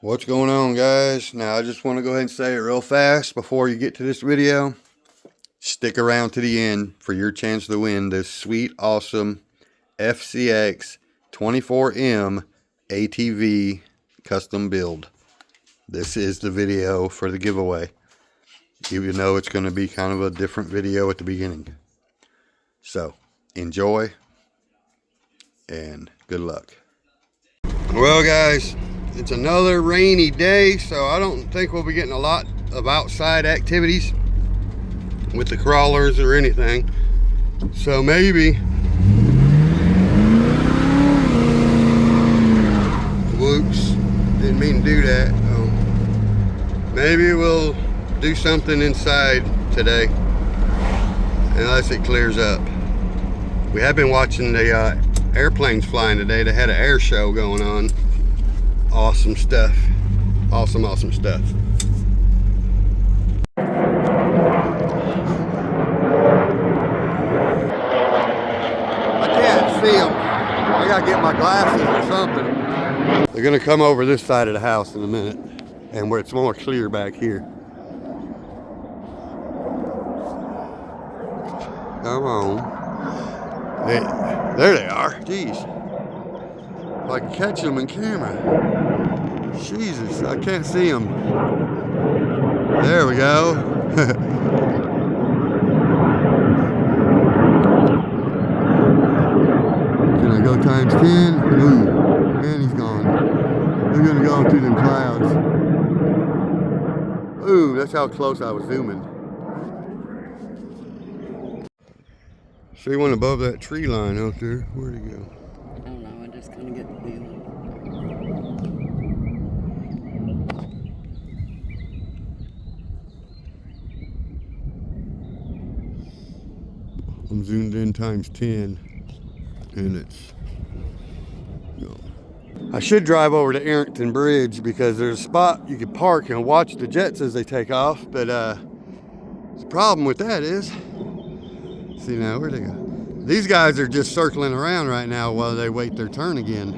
What's going on, guys? Now I just want to go ahead and say it real fast before you get to this video. Stick around to the end for your chance to win this sweet, awesome FCX24M ATV custom build. This is the video for the giveaway, even though it's going to be kind of a different video at the beginning. So enjoy and good luck. Well, guys, it's another rainy day, so I don't think we'll be getting a lot of outside activities with the crawlers or anything. So maybe, whoops, didn't mean to do that. Maybe we'll do something inside today, unless it clears up. We have been watching the airplanes flying today. They had an air show going on. Awesome stuff. Awesome stuff. I can't see them. I gotta get my glasses or something. They're gonna come over this side of the house in a minute, and where it's more clear back here. Come on. There they are. Jeez. If I can catch them in camera. Jesus, I can't see them. There we go. Can I go times 10? Ooh, and he's gone. They're gonna go through them clouds. Ooh, that's how close I was zooming. See one above that tree line out there. Where'd he go? I don't know, I just kind of get the feeling. I'm zoomed in times 10, and it's, I should drive over to Arrington Bridge because there's a spot you can park and watch the jets as they take off, but the problem with that is, see now, where'd they go? These guys are just circling around right now while they wait their turn again.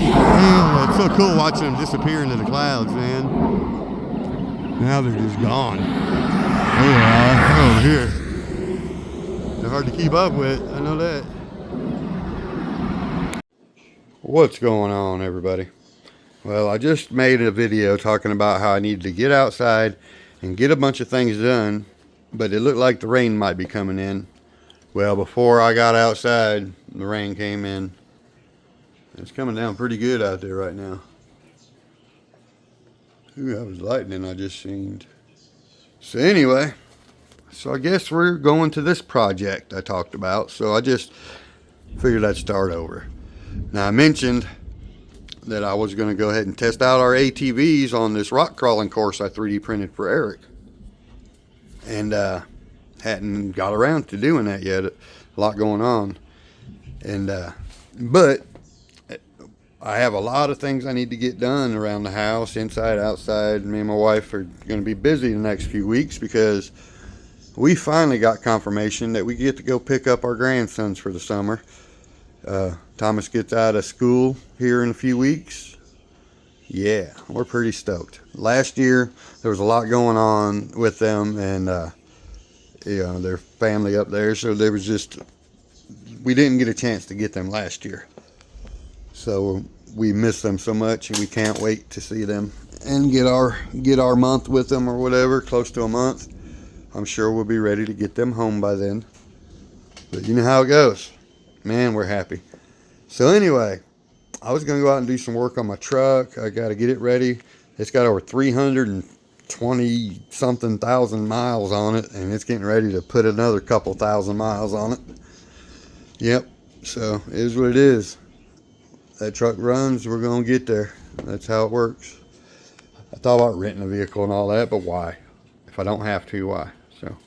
Man, it's so cool watching them disappear into the clouds, man. Now they're just gone. There they are, over here. They're hard to keep up with, I know that. What's going on, everybody? Well, I just made a video talking about how I needed to get outside and get a bunch of things done, but it looked like the rain might be coming in. Well, before I got outside, the rain came in. It's coming down pretty good out there right now. Ooh, that was lightning I just seen. So anyway, so I guess we're going to this project I talked about. So I just figured I'd start over. Now I mentioned that I was going to go ahead and test out our ATVs on this rock crawling course I 3D printed for Eric. And hadn't got around to doing that yet. A lot going on. And but I have a lot of things I need to get done around the house, inside, outside. Me and my wife are going to be busy the next few weeks because we finally got confirmation that we get to go pick up our grandsons for the summer. Thomas gets out of school here in a few weeks. Yeah, we're pretty stoked. Last year, there was a lot going on with them and, you know, their family up there. So there was just, we didn't get a chance to get them last year. So we miss them so much and we can't wait to see them and get our month with them or whatever, close to a month. I'm sure we'll be ready to get them home by then. But you know how it goes. Man, we're happy. So anyway, I was going to go out and do some work on my truck. I got to get it ready. It's got over 320 something thousand miles on it, and it's getting ready to put another couple thousand miles on it. Yep, so it is what it is. That truck runs, we're going to get there. That's how it works. I thought about renting a vehicle and all that, but why? If I don't have to, why? So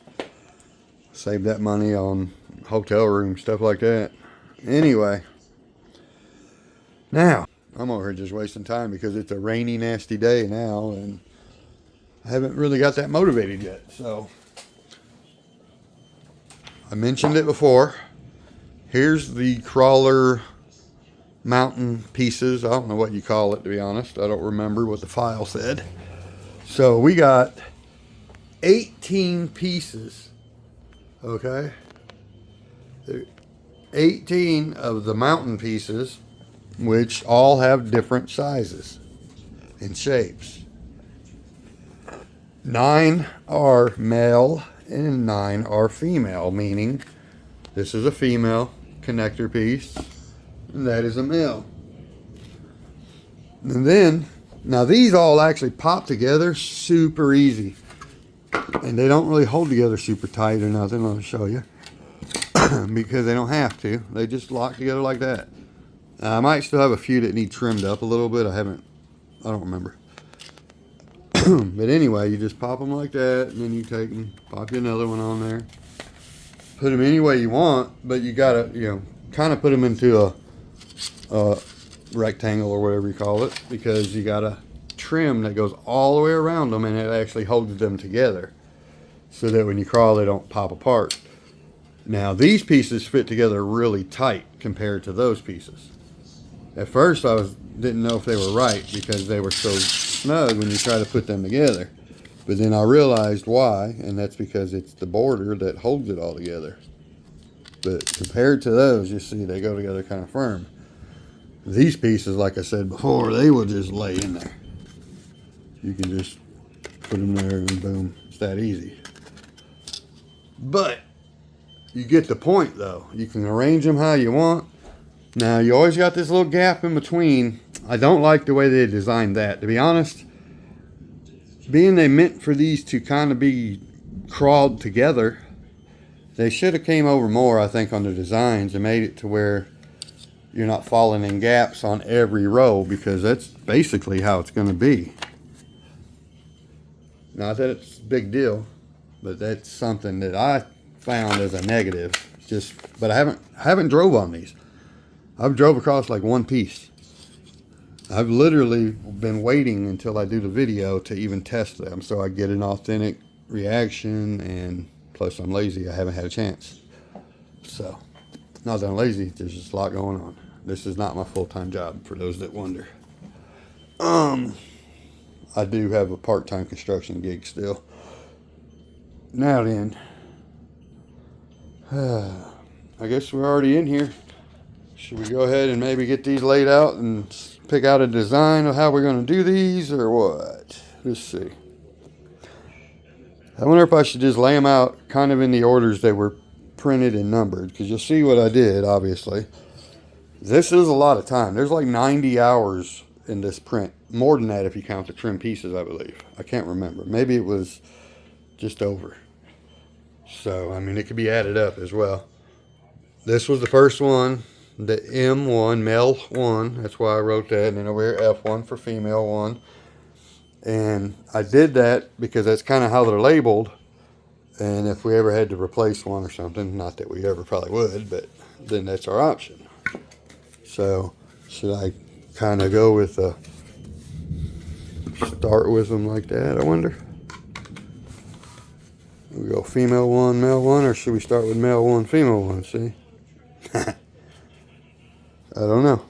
save that money on hotel room, stuff like that. Anyway, now I'm over here just wasting time because it's a rainy, nasty day now, and I haven't really got that motivated yet. So I mentioned it before. Here's the crawler mountain pieces. I don't know what you call it, to be honest. I don't remember what the file said. So we got 18 pieces, okay? 18 of the mountain pieces, which all have different sizes and shapes. 9 are male and 9 are female, meaning this is a female connector piece and that is a male. And then, now these all actually pop together super easy. And they don't really hold together super tight or nothing. I'll show you. Because they don't have to. They just lock together like that. I might still have a few that need trimmed up a little bit. I don't remember. But anyway, you just pop them like that, and then you take them, pop you another one on there. Put them any way you want, but you gotta, kind of put them into a rectangle or whatever you call it, because you gotta trim that goes all the way around them, and it actually holds them together so that when you crawl, they don't pop apart. Now, these pieces fit together really tight compared to those pieces. At first, didn't know if they were right because they were so snug when you try to put them together. But then I realized why, and that's because it's the border that holds it all together. But compared to those, you see they go together kind of firm. These pieces, like I said before, they will just lay in there. You can just put them there and boom, it's that easy. But you get the point though. You can arrange them how you want. Now you always got this little gap in between. I don't like the way they designed that, to be honest. Being they meant for these to kind of be crawled together, they should have came over more, I think, on the designs and made it to where you're not falling in gaps on every row, because that's basically how it's going to be. Not that it's a big deal, but that's something that I found as a negative. But I haven't drove on these. I've drove across like one piece. I've literally been waiting until I do the video to even test them so I get an authentic reaction, and plus I'm lazy, I haven't had a chance. So, not that I'm lazy, there's just a lot going on. This is not my full-time job, for those that wonder. I do have a part-time construction gig still. Now then, I guess we're already in here. Should we go ahead and maybe get these laid out and pick out a design of how we're going to do these, or what? Let's see. I wonder if I should just lay them out kind of in the orders they were printed and numbered, because you'll see what I did, obviously. This is a lot of time. There's like 90 hours in this print. More than that if you count the trim pieces, I believe. I can't remember. Maybe it was just over. So, I mean, it could be added up as well. This was the first one, the M1, male 1. That's why I wrote that. And then over here, F1 for female 1. And I did that because that's kind of how they're labeled. And if we ever had to replace one or something, not that we ever probably would, but then that's our option. So, should I kind of go with start with them like that, I wonder? We go female 1, male 1, or should we start with male 1, female 1, see? I don't know.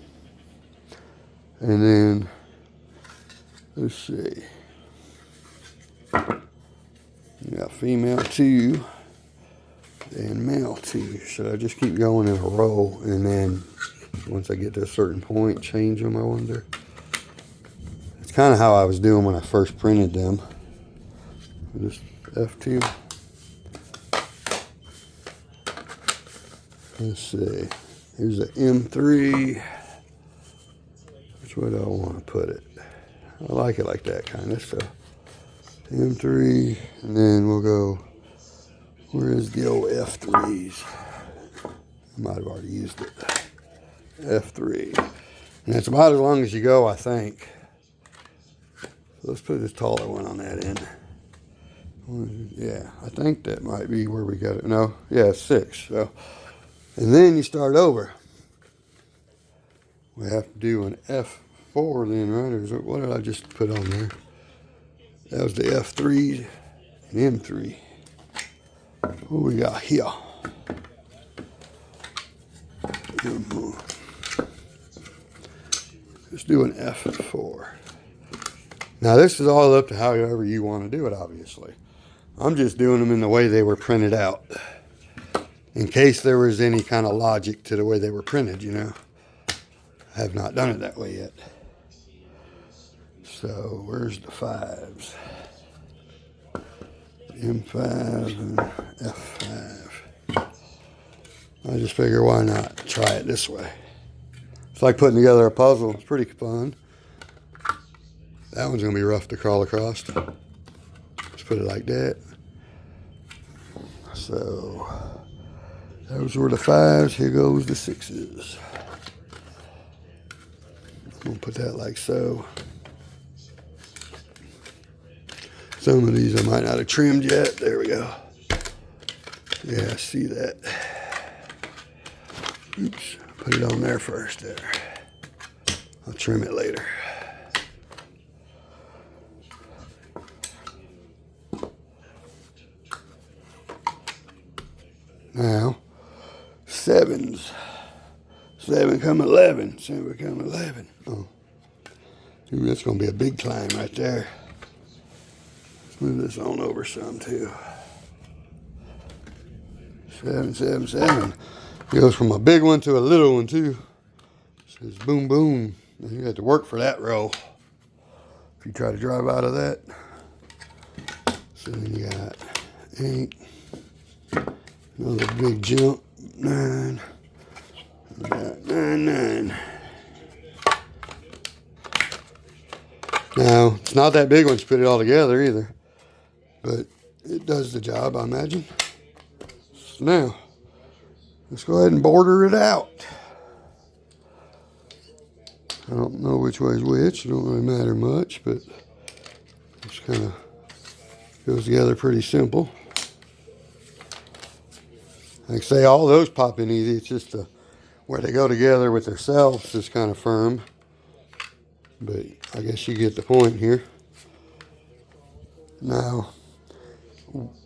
And then, let's see. We got female 2 and male 2. Should I just keep going in a row and then once I get to a certain point, change them, I wonder? It's kind of how I was doing when I first printed them. Just F2. Let's see. Here's the M3. Which way do I want to put it? I like it like that kind of. So M3, and then we'll go. Where is the old F3s? I might have already used it. F3. And it's about as long as you go, I think. So let's put this taller one on that end. Yeah, I think that might be where we got it. No, yeah, 6. So, and then you start over. We have to do an F4 then, right? Or is it, what did I just put on there? That was the F3 and M3. What we got here? Let's do an F4. Now this is all up to however you want to do it, obviously. I'm just doing them in the way they were printed out, in case there was any kind of logic to the way they were printed, you know. I have not done it that way yet. So where's the 5s? M5 and F5. I just figure why not try it this way. It's like putting together a puzzle. It's pretty fun. That one's going to be rough to crawl across. Let's put it like that. So those were the 5s. Here goes the 6s. I'm going to put that like so. Some of these I might not have trimmed yet. There we go. Yeah, I see that. Oops. Put it on there first there. I'll trim it later. Now, 7s. 7 come 11. 7 come 11. Oh. Ooh, that's going to be a big climb right there. Let's move this on over some too. 7, 7, 7. Goes from a big one to a little one too. Says boom, boom. You have to work for that row if you try to drive out of that. So then you got 8. Another big jump. 9. We got 9, 9. Now, it's not that big once you put it all together either, but it does the job, I imagine. So now, let's go ahead and border it out. I don't know which way is which. It don't really matter much, but it just kind of goes together pretty simple. Like I say, all those pop in easy. It's just where they go together with themselves is kind of firm. But I guess you get the point here. Now,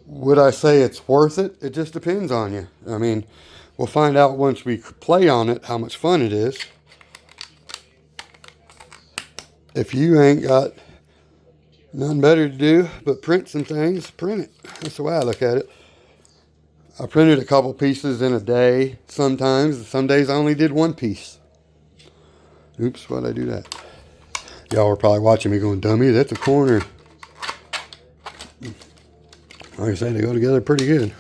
would I say it's worth it? It just depends on you. I mean, we'll find out once we play on it how much fun it is. If you ain't got nothing better to do but print some things, print it. That's the way I look at it. I printed a couple pieces in a day sometimes. Some days I only did one piece. Oops, why'd I do that? Y'all were probably watching me going, dummy, that's a corner. Like I say, they go together pretty good.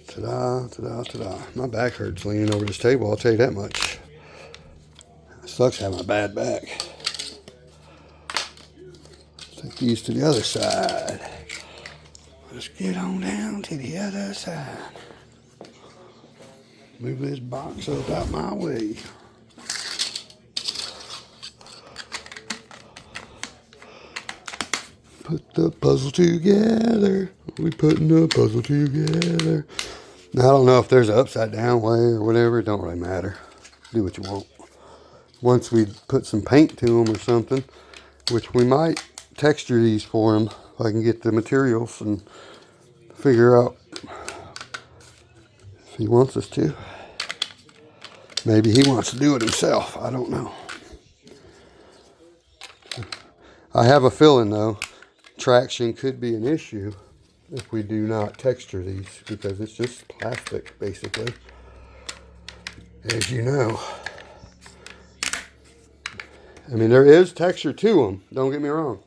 Ta-da, ta-da, ta-da. My back hurts leaning over this table, I'll tell you that much. It sucks having a bad back. Take these to the other side. Let's get on down to the other side. Move this box up out my way. Put the puzzle together. We putting the puzzle together. Now, I don't know if there's an upside down way or whatever. It don't really matter. Do what you want. Once we put some paint to them or something, which we might texture these for him if I can get the materials and figure out if he wants us to. Maybe he wants to do it himself. I don't know. I have a feeling though, traction could be an issue if we do not texture these, because it's just plastic basically, as you know. I mean, there is texture to them, don't get me wrong.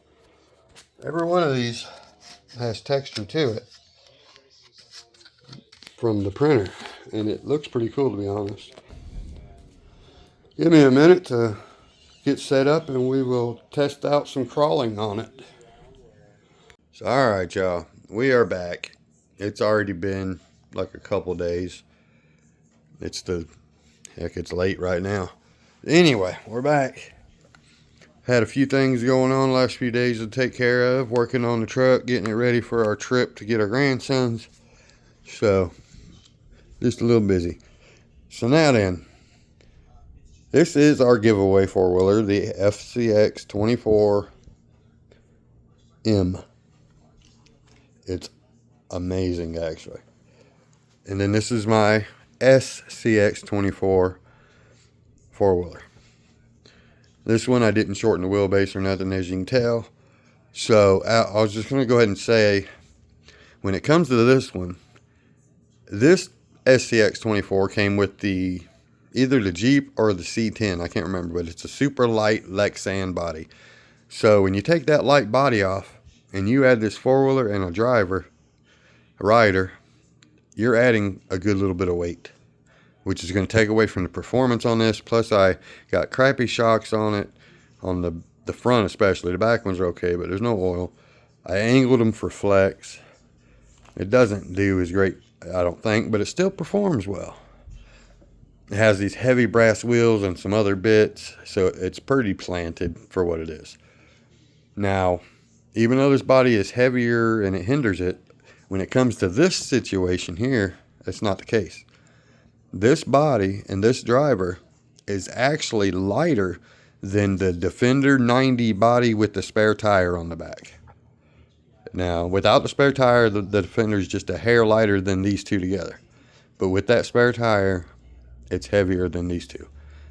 Every one of these has texture to it from the printer, and it looks pretty cool, to be honest. Give me a minute to get set up and we will test out some crawling on it. So, all right, y'all, we are back. It's already been like a couple days. It's late right now. Anyway, we're back. Had a few things going on the last few days to take care of, working on the truck, getting it ready for our trip to get our grandsons. So, just a little busy. So now then, This is our giveaway four-wheeler, the FCX24M. It's amazing, actually. And then this is my SCX24 four-wheeler. This one I didn't shorten the wheelbase or nothing, as you can tell. So I was just going to go ahead and say, when it comes to this one, this SCX24 came with either the Jeep or the C10. I can't remember, but it's a super light Lexan body. So when you take that light body off and you add this four-wheeler and a rider, you're adding a good little bit of weight, which is going to take away from the performance on this. Plus I got crappy shocks on it, on the front especially. The back ones are okay, but there's no oil. I angled them for flex. It doesn't do as great, I don't think, but it still performs well. It has these heavy brass wheels and some other bits, so it's pretty planted for what it is. Now, even though this body is heavier and it hinders it, when it comes to this situation here, that's not the case. This body and this driver is actually lighter than the Defender 90 body with the spare tire on the back. Now, without the spare tire, the Defender is just a hair lighter than these two together. But with that spare tire, it's heavier than these two.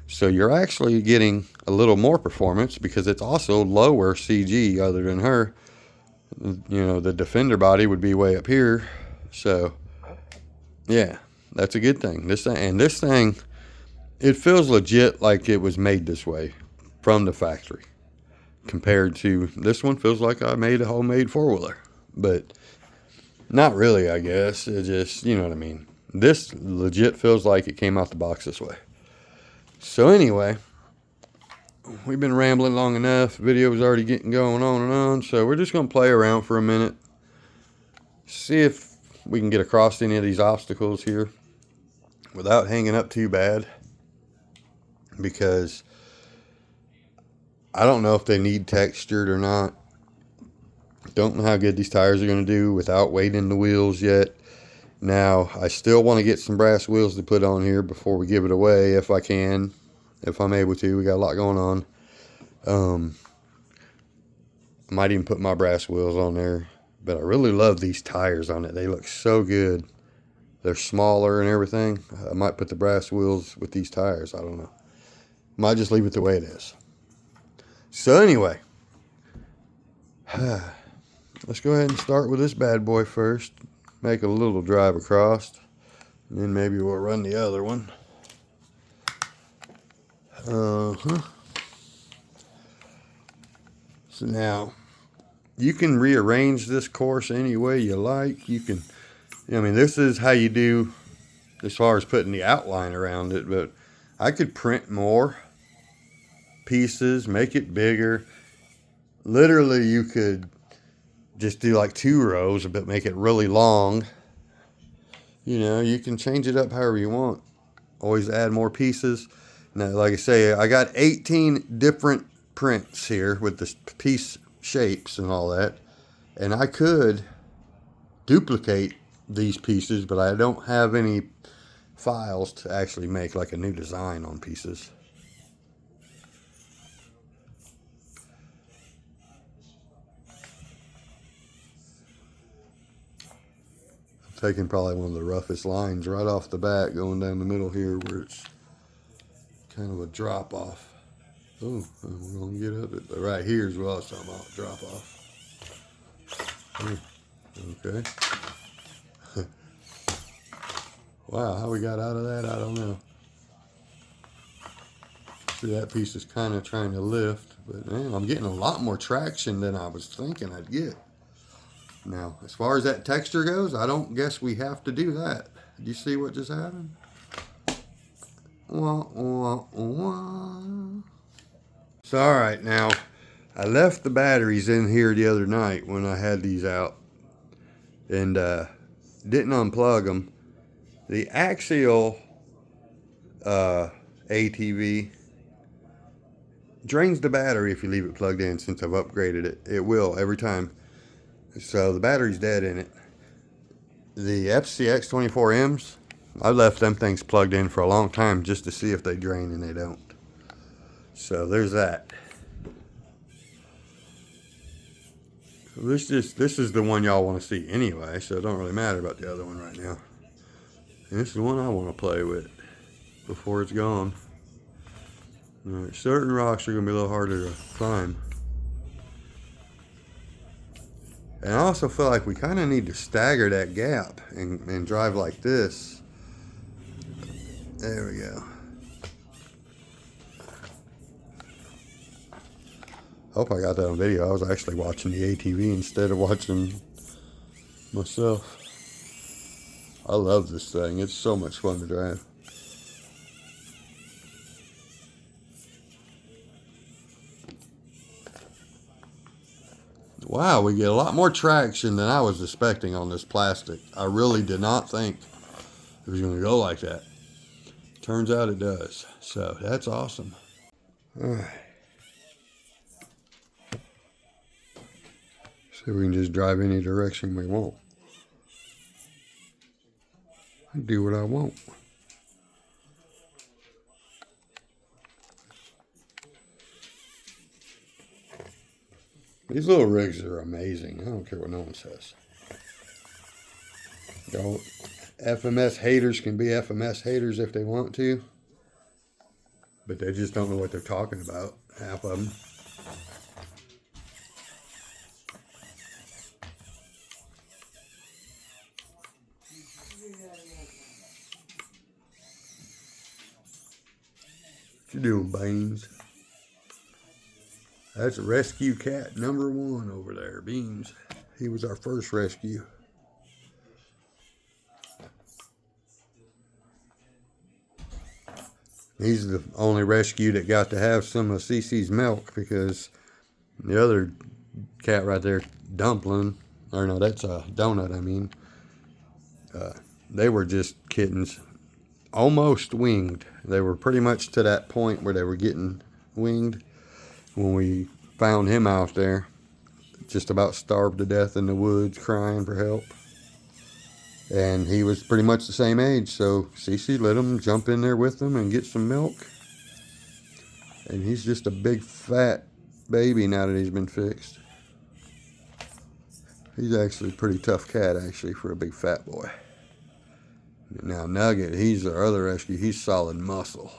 So you're actually getting a little more performance because it's also lower CG other than her. You know, the Defender body would be way up here. So, yeah, that's a good thing. This thing, it feels legit like it was made this way from the factory. Compared to this one, feels like I made a homemade four-wheeler. But not really, I guess. It just, you know what I mean. This legit feels like it came out the box this way. So anyway, we've been rambling long enough. The video was already getting going on and on. So we're just going to play around for a minute. See if we can get across any of these obstacles here without hanging up too bad. Because I don't know if they need textured or not. Don't know how good these tires are going to do without weighting the wheels yet. Now, I still want to get some brass wheels to put on here before we give it away, if I can, if I'm able to. We got a lot going on. I might even put my brass wheels on there. But I really love these tires on it. They look so good. They're smaller and everything. I might put the brass wheels with these tires. I don't know. Might just leave it the way it is. So anyway, let's go ahead and start with this bad boy first. Make a little drive across, and then maybe we'll run the other one. So now, you can rearrange this course any way you like. You can, I mean, this is how you do as far as putting the outline around it, but I could print more pieces, make it bigger. Literally, you could just do like 2 rows, but make it really long. You know, you can change it up however you want. Always add more pieces. Now, like I say, I got 18 different prints here with the piece shapes and all that. And I could duplicate these pieces, but I don't have any files to actually make like a new design on pieces. Taking probably one of the roughest lines right off the bat, going down the middle here where it's kind of a drop off. Oh, we're gonna get up it right here is what I was talking about, drop off. Okay. Wow, how we got out of that, I don't know. See, that piece is kind of trying to lift, but man, I'm getting a lot more traction than I was thinking I'd get. Now, as far as that texture goes, I don't guess we have to do that. Did you see what just happened? Wah, wah, wah. So, all right, now, I left the batteries in here the other night when I had these out and didn't unplug them. The axial ATV drains the battery if you leave it plugged in. Since I've upgraded it, it will every time. So the battery's dead in it. The FCX24Ms, I left them things plugged in for a long time just to see if they drain, and they don't. So there's that. This is the one y'all want to see anyway, so it don't really matter about the other one right now. And this is the one I want to play with before it's gone. Right, certain rocks are going to be a little harder to climb. And I also feel like we kind of need to stagger that gap and drive like this. There we go. Hope I got that on video. I was actually watching the ATV instead of watching myself. I love this thing. It's so much fun to drive. Wow, we get a lot more traction than I was expecting on this plastic. I really did not think it was going to go like that. Turns out it does. So that's awesome. All right. So we can just drive any direction we want. I do what I want. These little rigs are amazing. I don't care what no one says. Y'all, FMS haters can be FMS haters if they want to, but they just don't know what they're talking about, half of them. What you doing, Beans? That's rescue cat number 1 over there, Beans. He was our first rescue. He's the only rescue that got to have some of Cece's milk, because the other cat right there, Dumpling, or no, that's a Donut, I mean. They were just kittens, almost winged. They were pretty much to that point where they were getting winged when we found him out there, just about starved to death in the woods, crying for help. And he was pretty much the same age, so Cece let him jump in there with him and get some milk. And he's just a big fat baby now that he's been fixed. He's actually a pretty tough cat, actually, for a big fat boy. Now Nugget, he's our other rescue. He's solid muscle.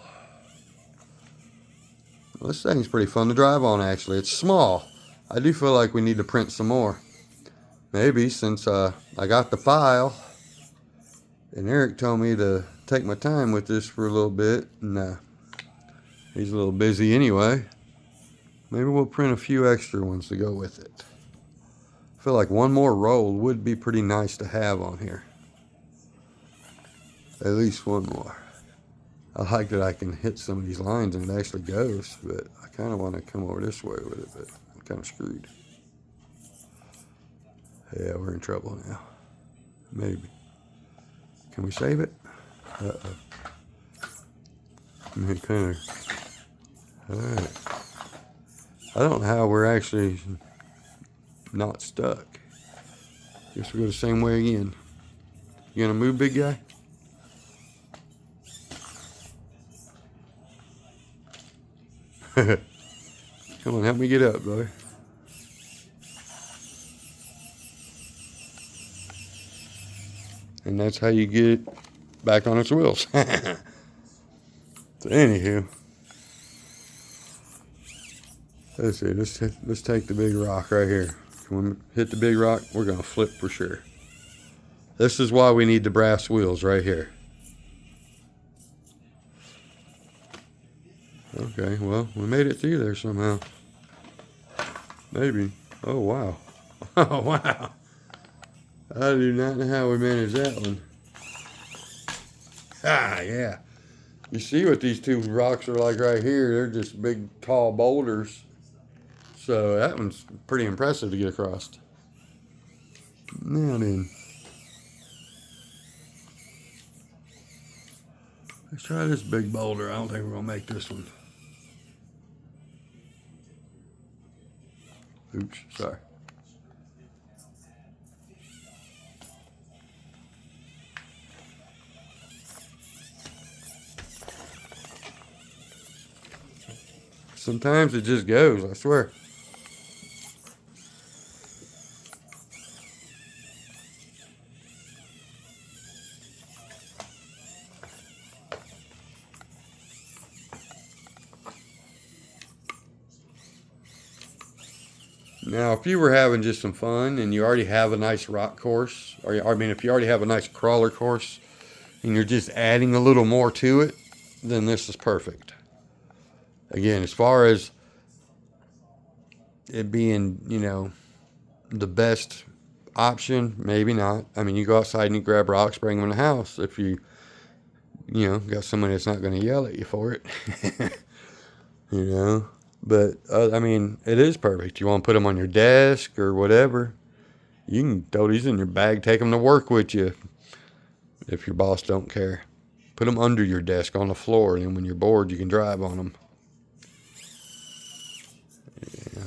Well, this thing's pretty fun to drive on, actually. It's small. I do feel like we need to print some more. Maybe, since I got the file, and Eric told me to take my time with this for a little bit, and he's a little busy anyway. Maybe we'll print a few extra ones to go with it. I feel like one more roll would be pretty nice to have on here. At least one more. I like that I can hit some of these lines and it actually goes, but I kind of want to come over this way with it, but I'm kind of screwed. Yeah, we're in trouble now. Maybe. Can we save it? Uh-oh. I'm kind of... Alright. I don't know how we're actually not stuck. Guess we'll go the same way again. You gonna move, big guy? Come on, help me get up, brother. And that's how you get it back on its wheels. So anywho, let's see. Let's take the big rock right here. When we hit the big rock, we're gonna flip for sure. This is why we need the brass wheels right here. Okay, well, we made it through there somehow. Maybe. Oh, wow. Oh, wow. I do not know how we managed that one. Ah, yeah. You see what these two rocks are like right here? They're just big, tall boulders. So that one's pretty impressive to get across. Now then. Let's try this big boulder. I don't think we're going to make this one. Oops, sorry. Sometimes it just goes, I swear. Now, if you were having just some fun and you already have a nice rock course, or I mean, if you already have a nice crawler course and you're just adding a little more to it, then this is perfect. Again, as far as it being, you know, the best option, maybe not. I mean, you go outside and you grab rocks, bring them in the house if you got somebody that's not going to yell at you for it. You know, but I mean, it is perfect. You want to put them on your desk or whatever, you can throw these in your bag, take them to work with you if your boss don't care. Put them under your desk on the floor, and then when you're bored, you can drive on them. Yeah.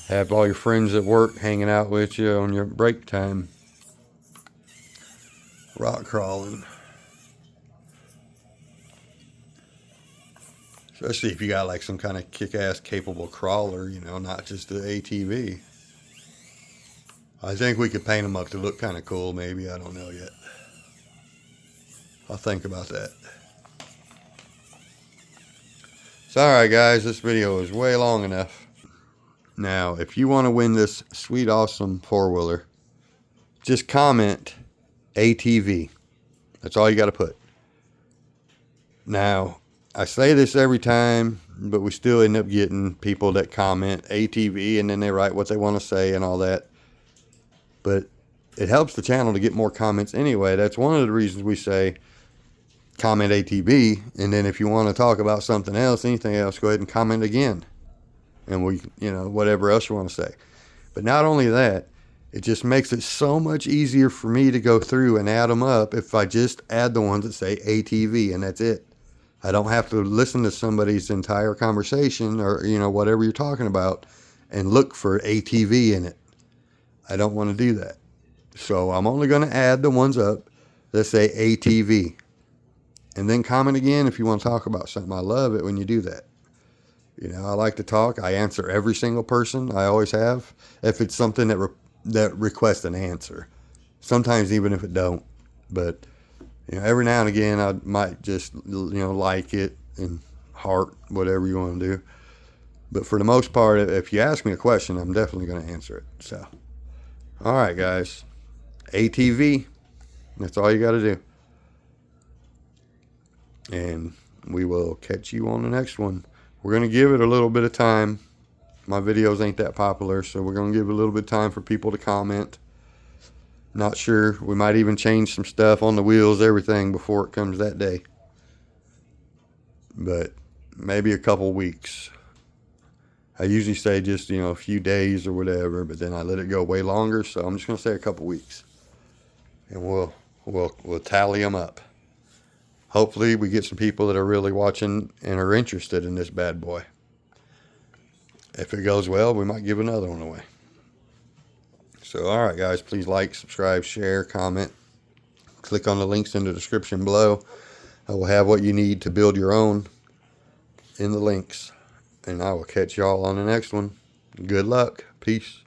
Have all your friends at work hanging out with you on your break time. Rock crawling. Especially if you got like some kind of kick-ass capable crawler, you know, not just the ATV. I think we could paint them up to look kind of cool, maybe. I don't know yet. I'll think about that. So, alright guys, this video is way long enough. Now, if you want to win this sweet, awesome four-wheeler, just comment ATV. That's all you got to put. Now, I say this every time, but we still end up getting people that comment ATV and then they write what they want to say and all that. But it helps the channel to get more comments anyway. That's one of the reasons we say comment ATV. And then if you want to talk about something else, anything else, go ahead and comment again. And we, you know, whatever else you want to say. But not only that, it just makes it so much easier for me to go through and add them up if I just add the ones that say ATV and that's it. I don't have to listen to somebody's entire conversation or, you know, whatever you're talking about and look for ATV in it. I don't want to do that. So I'm only going to add the ones up that say ATV. And then comment again if you want to talk about something. I love it when you do that. You know, I like to talk. I answer every single person. I always have. If it's something that requests an answer. Sometimes even if it don't. But, you know, every now and again I might just, you know, like it and heart, whatever you want to do. But for the most part, if you ask me a question, I'm definitely going to answer it. So, all right, guys. ATV. That's all you got to do. And we will catch you on the next one. We're going to give it a little bit of time. My videos ain't that popular, so we're going to give it a little bit of time for people to comment. Not sure. We might even change some stuff on the wheels, everything, before it comes that day. But maybe a couple weeks. I usually say just, you know, a few days or whatever, but then I let it go way longer, so I'm just going to say a couple weeks. And we'll tally them up. Hopefully we get some people that are really watching and are interested in this bad boy. If it goes well, we might give another one away. So, all right, guys, please like, subscribe, share, comment. Click on the links in the description below. I will have what you need to build your own in the links. And I will catch y'all on the next one. Good luck. Peace.